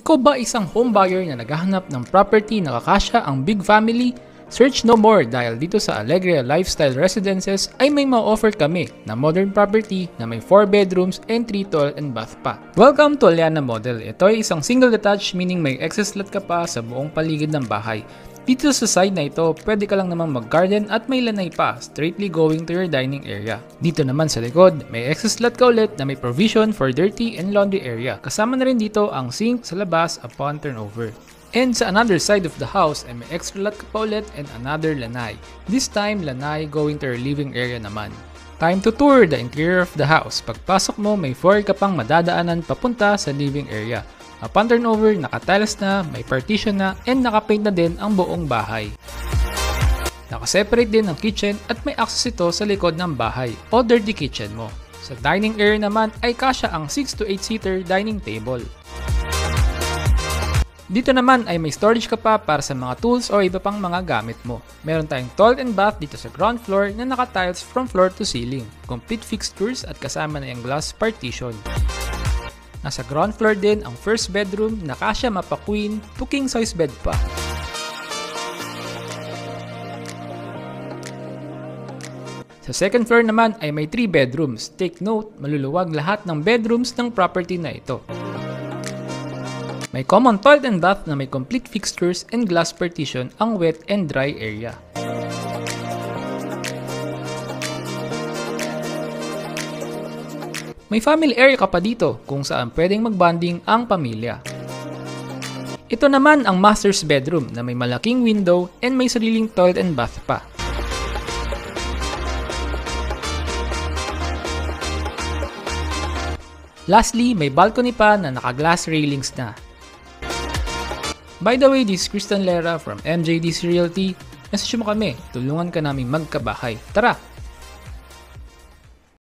Ikaw ba isang homebuyer na naghahanap ng property na kakasya ang big family? Search no more dahil dito sa Alegria Lifestyle Residences ay may ma-offer kami na modern property na may 4 bedrooms and 3 toilet and bath pa. Welcome to Aliana Model. Ito ay isang single detached meaning may excess lot ka pa sa buong paligid ng bahay. Dito sa side na ito, pwede ka lang namang mag-garden at may lanay pa, straightly going to your dining area. Dito naman sa likod, may excess lot ka ulit na may provision for dirty and laundry area. Kasama na rin dito ang sink sa labas upon turnover. And sa another side of the house ay may extra lot ka pa ulit and another lanay. This time, lanay going to your living area naman. Time to tour the interior of the house. Pagpasok mo, may floor ka pang madadaanan papunta sa living area. Upon turnover, nakatiles na, may partition na, and nakapaint na din ang buong bahay. Nakaseparate din ang kitchen at may access ito sa likod ng bahay o dirty kitchen mo. Sa dining area naman ay kasya ang 6 to 8 seater dining table. Dito naman ay may storage ka pa para sa mga tools o iba pang mga gamit mo. Meron tayong toilet and bath dito sa ground floor na nakatiles from floor to ceiling. Complete fixtures at kasama na yung glass partition. Nasa ground floor din ang first bedroom na kasya mapa-queen to king size bed pa. Sa second floor naman ay may 3 bedrooms. Take note, maluluwag lahat ng bedrooms ng property na ito. May common toilet and bath na may complete fixtures and glass partition ang wet and dry area. May family area ka pa dito kung saan pwedeng magbanding ang pamilya. Ito naman ang master's bedroom na may malaking window and may sariling toilet and bath pa. Lastly, may balcony pa na naka-glass railings na. By the way, this is Christian Lera from MJDC Realty. Message mo kami, tulungan ka namin magkabahay. Tara!